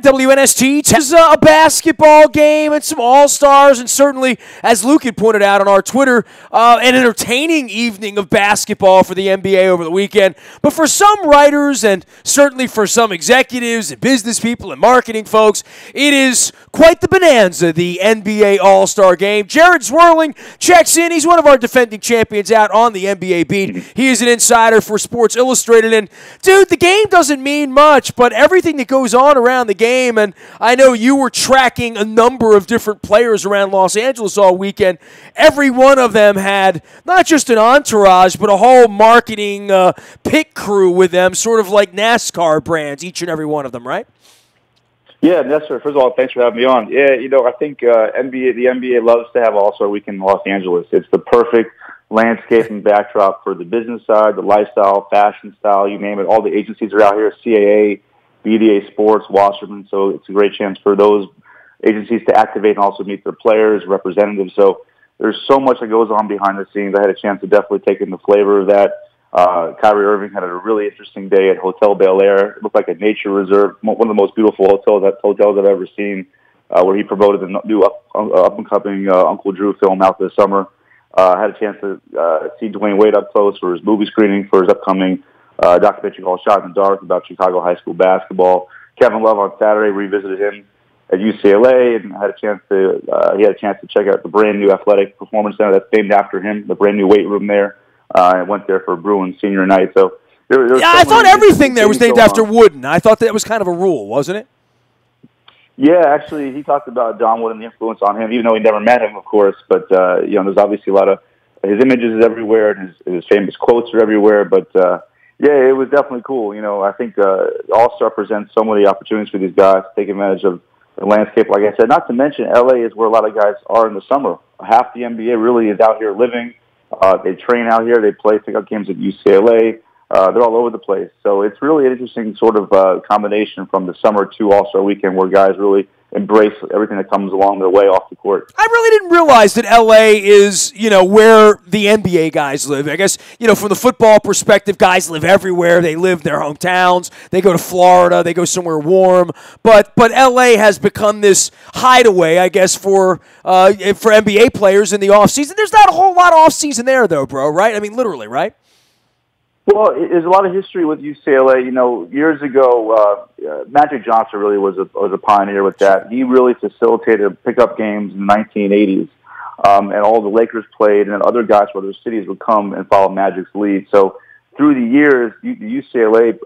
WNST has a basketball game and some All-Stars, and certainly, as Luke had pointed out on our Twitter, an entertaining evening of basketball for the NBA over the weekend. But for some writers and certainly for some executives and business people and marketing folks, it is quite the bonanza, the NBA All-Star game. Jared Zwerling checks in. He's one of our defending champions out on the NBA beat. He is an insider for Sports Illustrated. And, dude, the game doesn't mean much, but everything that goes on around the game, and I know you were tracking a number of different players around Los Angeles all weekend. Every one of them had not just an entourage, but a whole marketing pit crew with them, sort of like NASCAR brands, each and every one of them, right? Yeah, Nestor, first of all, thanks for having me on. Yeah, I think the NBA loves to have All-Star Weekend in Los Angeles. It's the perfect landscape and backdrop for the business side, the lifestyle, fashion style, you name it. All the agencies are out here, CAA, BDA Sports, Wasserman, so it's a great chance for those agencies to activate and also meet their players, representatives. So there's so much that goes on behind the scenes. I had a chance to definitely take in the flavor of that. Kyrie Irving had a really interesting day at Hotel Bel Air. It looked like a nature reserve, one of the most beautiful hotels I've ever seen, where he promoted the new up-and-coming Uncle Drew film out this summer. Had a chance to see Dwayne Wade up close for his movie screening for his upcoming documentary called Shot in the Dark about Chicago high school basketball. Kevin Love on Saturday revisited him at UCLA and had a chance to check out the brand new athletic performance center that's named after him, the brand new weight room there. And went there for Bruins senior night. So I thought everything there was named after Wooden. I thought that was kind of a rule, wasn't it? Yeah, actually, he talked about John Wooden, the influence on him, even though he never met him, of course. But there's obviously a lot of his images is everywhere, and his famous quotes are everywhere. But yeah, it was definitely cool. I think All-Star presents so many opportunities for these guys to take advantage of the landscape. Like I said, not to mention LA is where a lot of guys are in the summer. Half the NBA really is out here living. They train out here. They play pickup games at UCLA. They're all over the place. So it's really an interesting sort of combination from the summer to All-Star Weekend where guys really embrace everything that comes along their way off the court. I really didn't realize that L.A. is, where the NBA guys live. I guess, from the football perspective, guys live everywhere. They live their hometowns. They go to Florida. They go somewhere warm. But L.A. has become this hideaway, I guess, for NBA players in the offseason. There's not a whole lot of offseason there, though, bro, right? I mean, literally, right? Well, there's a lot of history with UCLA. Years ago, Magic Johnson really was a pioneer with that. He really facilitated pickup games in the 1980s, and all the Lakers played, and then other guys from other cities would come and follow Magic's lead. So through the years, the UCLA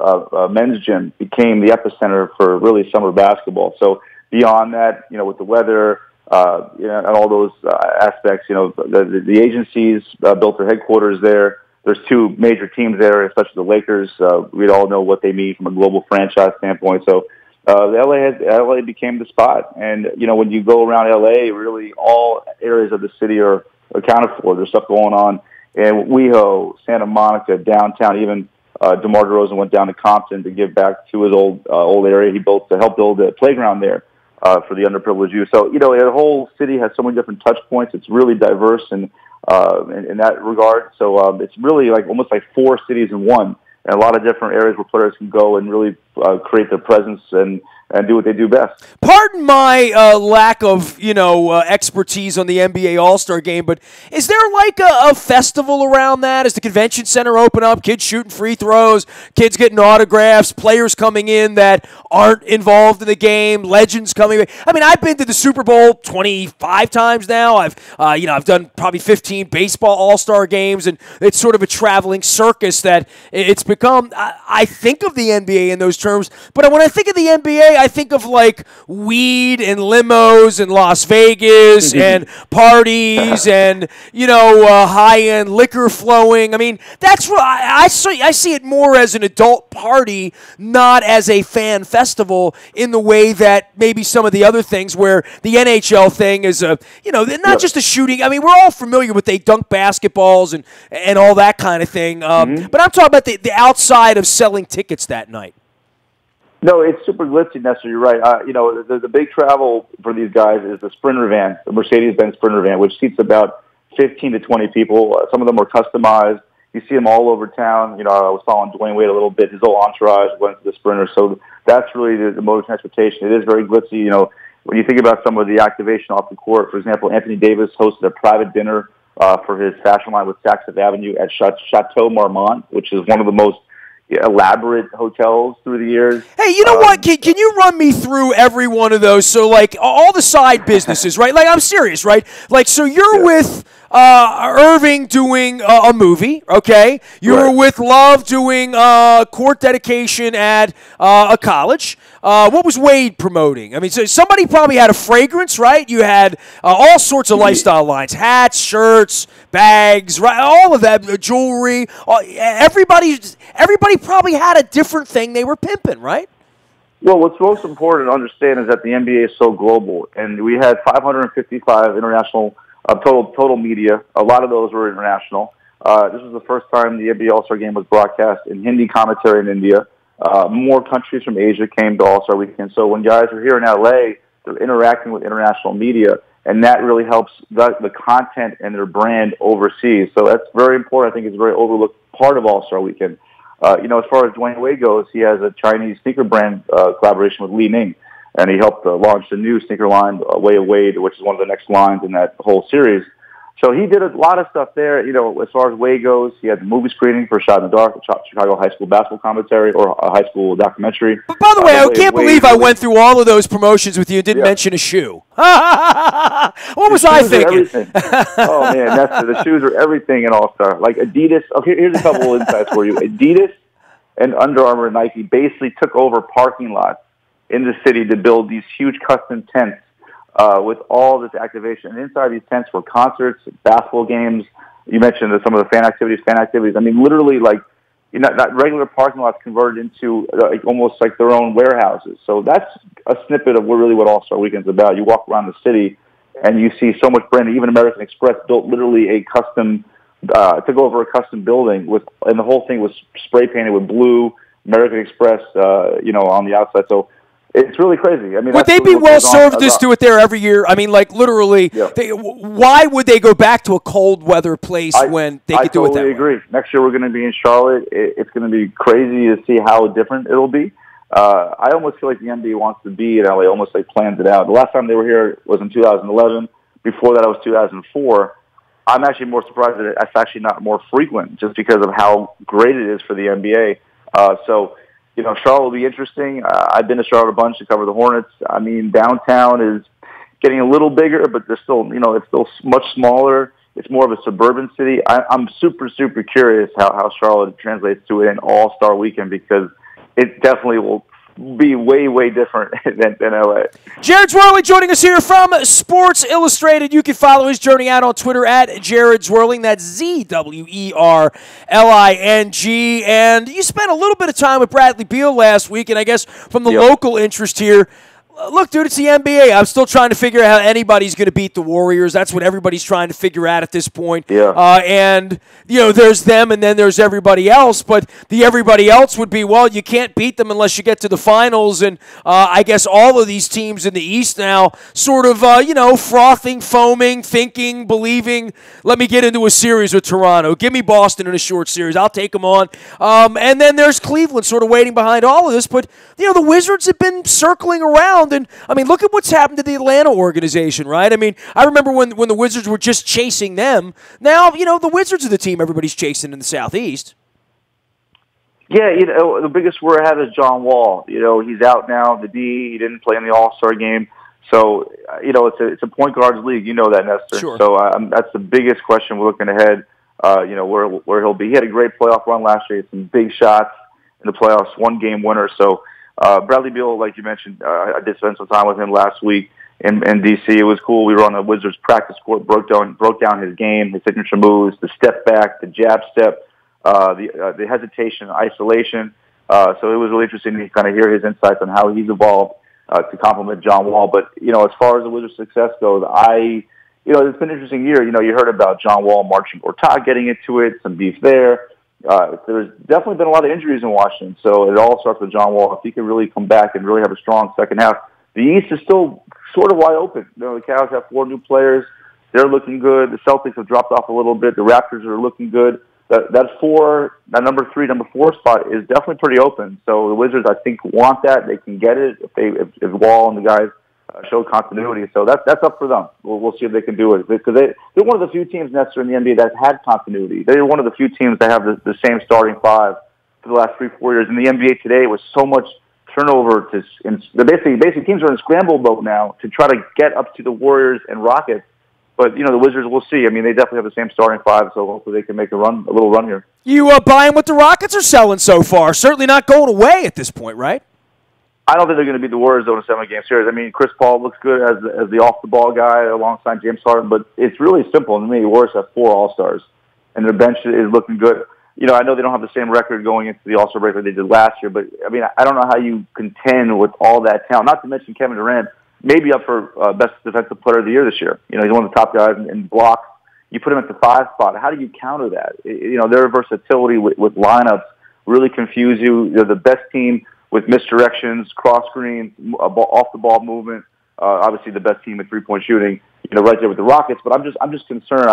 men's gym became the epicenter for really summer basketball. So beyond that, with the weather, and all those aspects, the agencies built their headquarters there. There's two major teams there, especially the Lakers. We all know what they mean from a global franchise standpoint. So LA became the spot. And, when you go around LA, really all areas of the city are accounted for. There's stuff going on in WeHo, Santa Monica, downtown. Even DeMar DeRozan went down to Compton to give back to his old area. He helped build a playground there for the underprivileged youth. So, the whole city has so many different touch points. It's really diverse and in that regard. So it's really almost like four cities in one, and a lot of different areas where players can go and really create their presence and do what they do best. Pardon my lack of, expertise on the NBA All-Star Game, but is there a festival around that? Is the convention center open up, kids shooting free throws, kids getting autographs, players coming in that aren't involved in the game, legends coming in? I mean, I've been to the Super Bowl 25 times now. I've done probably 15 baseball All-Star games, and it's sort of a traveling circus that it's become. I think of the NBA in those terms, but when I think of the NBA, I think of weed and limos in Las Vegas and parties and high-end liquor flowing. I mean, that's what I see it more as an adult party, not as a fan festival in the way that maybe some of the other things where the NHL thing is not just a shooting. I mean, we're all familiar with they dunk basketballs and all that kind of thing. But I'm talking about the outside of selling tickets that night. No, it's super glitzy, Nestor. You're right. The big travel for these guys is the Sprinter van, the Mercedes-Benz Sprinter van, which seats about 15 to 20 people. Some of them are customized. You see him all over town. You know, I was following Dwayne Wade a little bit. His whole entourage went to the Sprinter. So that's really the mode of transportation. It is very glitzy. You know, when you think about some of the activation off the court, for example, Anthony Davis hosted a private dinner for his fashion line with Saks Fifth Avenue at Chateau Marmont, which is one of the most elaborate hotels through the years. Hey, you know what? Can you run me through every one of those? So, like, all the side businesses, right? Like, I'm serious, right? Like, so you're with Irving doing a movie, okay? You were with Love doing court dedication at a college. What was Wade promoting? I mean, so somebody probably had a fragrance, right? You had all sorts of lifestyle lines, hats, shirts, bags, right? All of that, jewelry. Everybody probably had a different thing they were pimping, right? Well, what's most important to understand is that the NBA is so global, and we had 555 international total media. A lot of those were international. This was the first time the NBA All-Star Game was broadcast in Hindi commentary in India. More countries from Asia came to All-Star Weekend. So when guys are here in LA, they're interacting with international media, and that really helps the content and their brand overseas. So that's very important. I think it's a very overlooked part of All-Star Weekend. You know, as far as Dwayne Wade goes, he has a Chinese sneaker brand collaboration with Li Ning, and he helped launch the new sneaker line, Way of Wade, which is one of the next lines in that whole series. So he did a lot of stuff there. You know, as far as Wade goes, he had the movie screening for Shot in the Dark, Chicago high school basketball commentary, or a high school documentary. But by the way, I can't believe I went through all of those promotions with you and didn't mention a shoe. What was I thinking? Oh, man, the shoes are everything in All-Star. Like Adidas. Okay, here's a couple of insights for you. Adidas and Under Armour and Nike basically took over parking lots in the city to build these huge custom tents with all this activation. And inside these tents were concerts, basketball games. You mentioned some of the fan activities. I mean, literally, like, you know, that regular parking lots converted into almost like their own warehouses. So that's a snippet of what All-Star Weekend's about. You walk around the city and you see so much branding. Even American Express built literally a custom, took over a custom building and the whole thing was spray painted with blue American Express, you know, on the outside. So it's really crazy. I mean, would they be well served to do it there every year? I mean, like, literally, why would they go back to a cold weather place when they could do it that way? I totally agree. Next year we're going to be in Charlotte. It's going to be crazy to see how different it'll be. I almost feel like the NBA wants to be in LA, almost like plans it out. The last time they were here was in 2011. Before that, it was 2004. I'm actually more surprised that it's actually not more frequent just because of how great it is for the NBA. So, you know, Charlotte will be interesting. I've been to Charlotte a bunch to cover the Hornets. I mean, downtown is getting a little bigger, but they're still, you know, it's still much smaller. It's more of a suburban city. I'm super, super curious how Charlotte translates to an All-Star Weekend because it definitely will be way, way different than LA. Jared Zwirling joining us here from Sports Illustrated. You can follow his journey out on Twitter at Jared Zwirling. That's ZWERLING. And you spent a little bit of time with Bradley Beal last week, and I guess from the local interest here, look, dude, it's the NBA. I'm still trying to figure out how anybody's going to beat the Warriors. That's what everybody's trying to figure out at this point. Yeah. And, you know, there's them and then there's everybody else. But the everybody else would be, well, you can't beat them unless you get to the finals. And I guess all of these teams in the East now sort of, you know, frothing, foaming, thinking, believing, let me get into a series with Toronto. Give me Boston in a short series. I'll take them on. And then there's Cleveland sort of waiting behind all of this. But, you know, the Wizards have been circling around. And, I mean, look at what's happened to the Atlanta organization, right? I mean, I remember when the Wizards were just chasing them. Now, you know, the Wizards are the team everybody's chasing in the Southeast. Yeah, you know, the biggest worry I have is John Wall. You know, he's out now, the D. He didn't play in the All-Star game. So, you know, it's a point guards league. You know that, Nestor. Sure. So that's the biggest question we're looking ahead, you know, where he'll be. He had a great playoff run last year. He had some big shots in the playoffs, one-game winner. So, Bradley Beal, like you mentioned, I did spend some time with him last week in D.C. It was cool. We were on the Wizards practice court, broke down his game, his signature moves, the step back, the jab step, the hesitation, isolation. So it was really interesting to kind of hear his insights on how he's evolved to complement John Wall. But, you know, as far as the Wizards' success goes, you know, it's been an interesting year. You know, you heard about John Wall marching Ortega getting into it, some beef there. There's definitely been a lot of injuries in Washington, so it all starts with John Wall. If he can really come back and really have a strong second half, the East is still sort of wide open. You know, the Cavs have 4 new players. They're looking good. The Celtics have dropped off a little bit. The Raptors are looking good. that number 3, number 4 spot is definitely pretty open. So the Wizards, I think, want that. They can get it if Wall and the guys show continuity. So that's up for them. We'll see if they can do it, because they're one of the few teams, Nestor, in the NBA that had continuity. They're one of the few teams that have the same starting 5 for the last 3-4 years. In the NBA today, with so much turnover, basically teams are in scramble mode now to try to get up to the Warriors and Rockets. But, the Wizards, we'll see. I mean, they definitely have the same starting 5, so hopefully they can make a little run here. You buying what the Rockets are selling so far? Certainly not going away at this point, right? I don't think they're going to beat the Warriors in a 7-game series. I mean, Chris Paul looks good as the off-the-ball guy alongside James Harden, but it's really simple to me. The Warriors have 4 All-Stars, and their bench is looking good. I know they don't have the same record going into the All-Star break that they did last year, but, I mean, I don't know how you contend with all that talent, not to mention Kevin Durant, maybe up for best defensive player of the year this year. He's one of the top guys in blocks. You put him at the 5 spot. How do you counter that? Their versatility with lineups really confuse you. They're the best team with misdirections, cross screens, off the ball movement. Obviously, the best team with 3-point shooting. Right there with the Rockets. But I'm just concerned.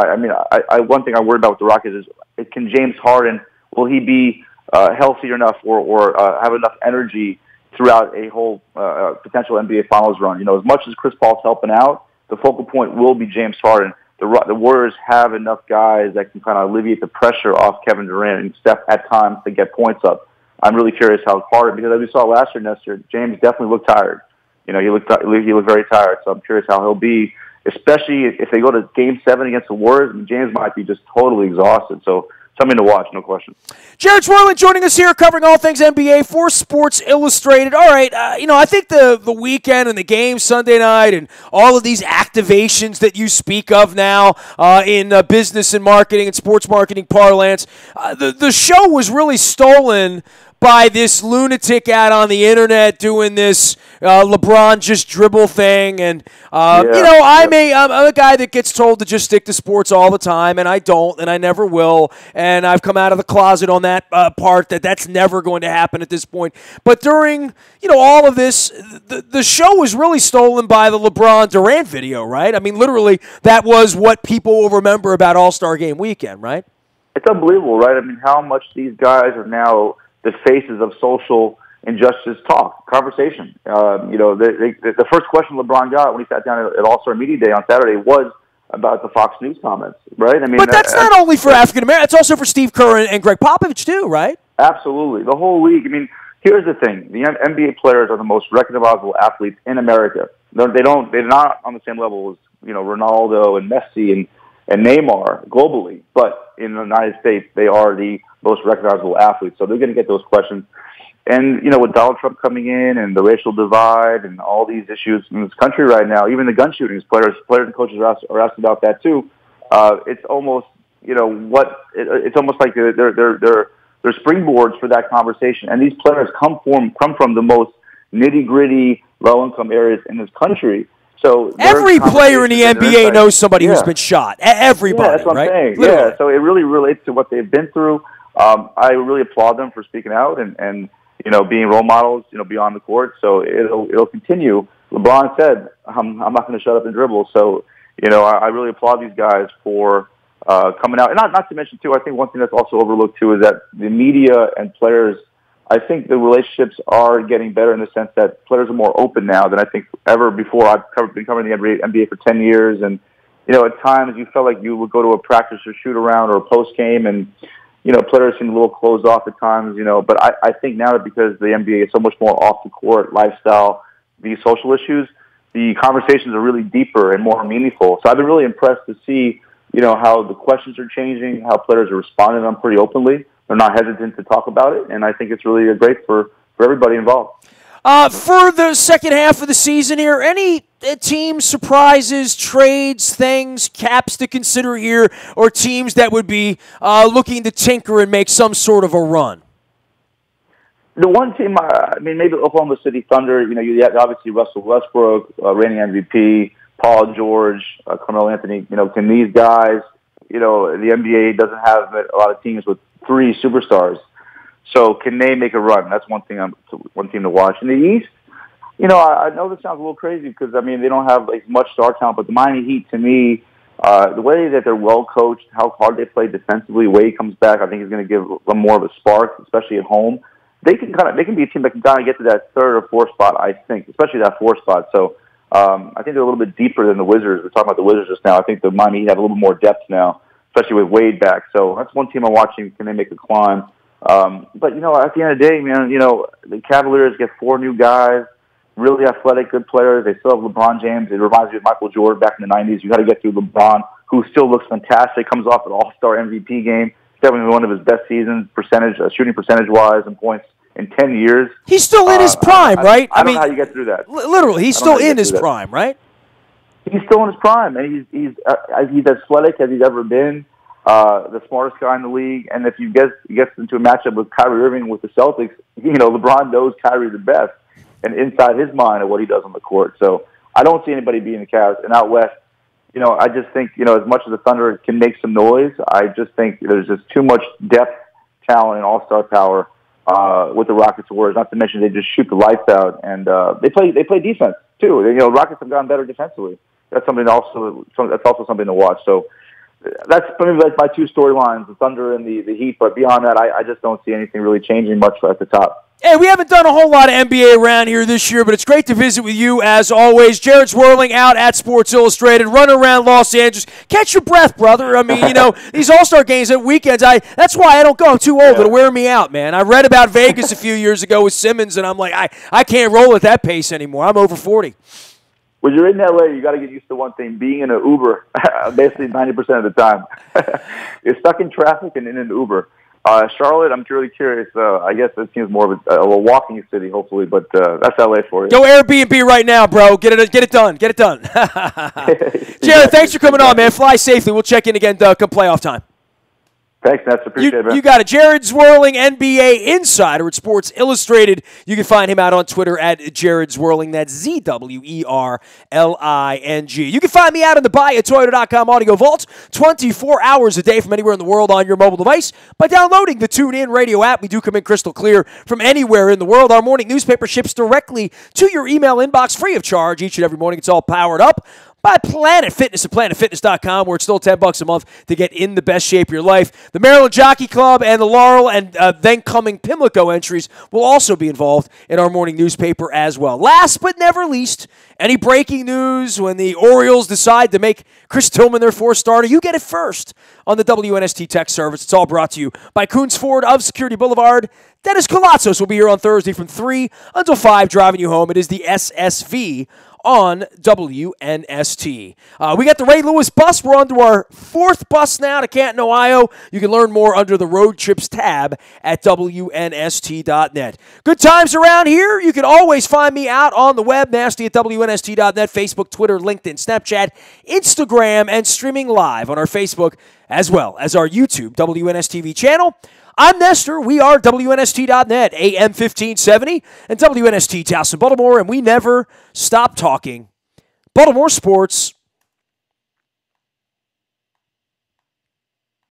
One thing I worry about with the Rockets is can James Harden, will he be healthy enough or have enough energy throughout a whole potential NBA Finals run? As much as Chris Paul's helping out, the focal point will be James Harden. The Warriors have enough guys that can kind of alleviate the pressure off Kevin Durant and Steph at times to get points up. I'm really curious how hard, because as we saw last year, Nestor, James definitely looked tired. He looked very tired. So I'm curious how he'll be, especially if they go to Game 7 against the Warriors. And James might be just totally exhausted. So something to watch, no question. Jared Swerlin joining us here, covering all things NBA for Sports Illustrated. All right, I think the weekend and the game Sunday night and all of these activations that you speak of now in business and marketing and sports marketing parlance, the show was really stolen by this lunatic out on the internet doing this LeBron just dribble thing. And, I'm a guy that gets told to just stick to sports all the time, and I don't, and I never will. And I've come out of the closet on that part that's never going to happen at this point. But during, all of this, the show was really stolen by the LeBron Durant video, right? I mean, literally, that was what people will remember about All-Star Game weekend, right? It's unbelievable, right? I mean, how much these guys are now the faces of social injustice conversation. The first question LeBron got when he sat down at All-Star Media Day on Saturday was about the Fox News comments, right? I mean, but that's not only for African Americans; it's also for Steve Kerr and Greg Popovich too, right? Absolutely, the whole league. I mean, here's the thing: the NBA players are the most recognizable athletes in America. They're not on the same level as Ronaldo and Messi and Neymar globally, but in the United States, they are the most recognizable athletes. So they're going to get those questions. And, with Donald Trump coming in and the racial divide and all these issues in this country right now, even the gun shootings, players and coaches are asked about that too. It's almost, it's almost like they're springboards for that conversation. And these players come from the most nitty-gritty, low-income areas in this country. So every player in the NBA knows somebody who's been shot. Everybody, that's what I'm saying. Literally. Yeah, so it really relates to what they've been through. I really applaud them for speaking out and being role models, beyond the court. So it'll continue. LeBron said, I'm not going to shut up and dribble. So, I really applaud these guys for coming out. And not to mention, too, I think one thing that's also overlooked, too, is that the media and players, I think the relationships are getting better in the sense that players are more open now than I think ever before. I've been covering the NBA for 10 years, and, at times you felt like you would go to a practice or shoot around or a post game, and, players seem a little closed off at times, but I think now that because the NBA is so much more off the court, lifestyle, these social issues, the conversations are really deeper and more meaningful. So I've been really impressed to see, how the questions are changing, how players are responding to them pretty openly. They're not hesitant to talk about it, and I think it's really great for everybody involved. For the second half of the season here, any team surprises, trades, things, caps to consider here, or teams that would be looking to tinker and make some sort of a run? The one team, maybe Oklahoma City Thunder, you have obviously Russell Westbrook, reigning MVP, Paul George, Carmelo Anthony, can these guys, the NBA doesn't have a lot of teams with 3 superstars. So can they make a run? That's one team to watch. In the East, I know this sounds a little crazy because, they don't have much star talent, but the Miami Heat, to me, The way that they're well coached, how hard they play defensively, Wade comes back, I think he's going to give them more of a spark, especially at home. They can be a team that can kind of get to that third or fourth spot, I think, especially that fourth spot. So I think they're a little bit deeper than the Wizards. We're talking about the Wizards just now. I think the Miami Heat have a little bit more depth now, especially with Wade back. So that's one team I'm watching. Can they make a climb? But, at the end of the day, man, the Cavaliers get 4 new guys, really athletic, good players. They still have LeBron James. It reminds me of Michael Jordan back in the 90s. You got to get through LeBron, who still looks fantastic, comes off an all-star MVP game. Definitely one of his best seasons, shooting percentage-wise and points in 10 years. He's still in his prime, right? I don't know how you get through that. Literally, he's still in his prime, right? He's still in his prime, and he's as athletic as he's ever been. The smartest guy in the league, and if you gets into a matchup with Kyrie Irving with the Celtics, LeBron knows Kyrie the best, and inside his mind of what he does on the court. So I don't see anybody beating the Cavs. And out west, I just think as much as the Thunder can make some noise, I just think there's just too much depth, talent, and all-star power with the Rockets and Warriors. Not to mention they just shoot the lights out, and they play defense too. Rockets have gotten better defensively. That's also something to watch. So that's maybe like my 2 storylines, the Thunder and the Heat. But beyond that, I just don't see anything really changing much at the top. Hey, we haven't done a whole lot of NBA around here this year, but it's great to visit with you as always. Jared Swerling out at Sports Illustrated, running around Los Angeles. Catch your breath, brother. I mean, these All-Star games at weekends, that's why I don't go. I'm too old. It'll wear me out, man. I read about Vegas a few years ago with Simmons, and I'm like, I can't roll at that pace anymore. I'm over 40. When you're in LA, you got to get used to one thing: being in an Uber, basically 90% of the time. You're stuck in traffic and in an Uber. Charlotte, I'm really curious. I guess it seems more of a walking city, hopefully, but that's LA for you. Go Airbnb right now, bro. Get it done. Get it done. Jared, thanks for coming on, man. Fly safely. We'll check in again come playoff time. Thanks, Ness. Appreciate it, man. You got it. Jared Swerling, NBA Insider at Sports Illustrated. You can find him out on Twitter at Jared Swerling. That's ZWERLING. You can find me out in the BuyAToyota.com audio vault 24 hours a day from anywhere in the world on your mobile device by downloading the TuneIn Radio app. We do come in crystal clear from anywhere in the world. Our morning newspaper ships directly to your email inbox free of charge each and every morning. It's all powered up by Planet Fitness at PlanetFitness.com, where it's still $10 a month to get in the best shape of your life. The Maryland Jockey Club and the Laurel and then coming Pimlico entries will also be involved in our morning newspaper as well. Last but never least, any breaking news when the Orioles decide to make Chris Tillman their 4th starter, you get it first on the WNST Tech Service. It's all brought to you by Coons Ford of Security Boulevard. Dennis Colatzos will be here on Thursday from 3 until 5, driving you home. It is the SSV on WNST. We got the Ray Lewis bus. We're on to our 4th bus now to Canton, Ohio. You can learn more under the Road Trips tab at WNST.net. Good times around here. You can always find me out on the web, nasty at WNST.net, Facebook, Twitter, LinkedIn, Snapchat, Instagram, and streaming live on our Facebook as well as our YouTube WNSTV channel. I'm Nestor. We are WNST.net, AM 1570, and WNST Towson, Baltimore, and we never stop talking Baltimore sports.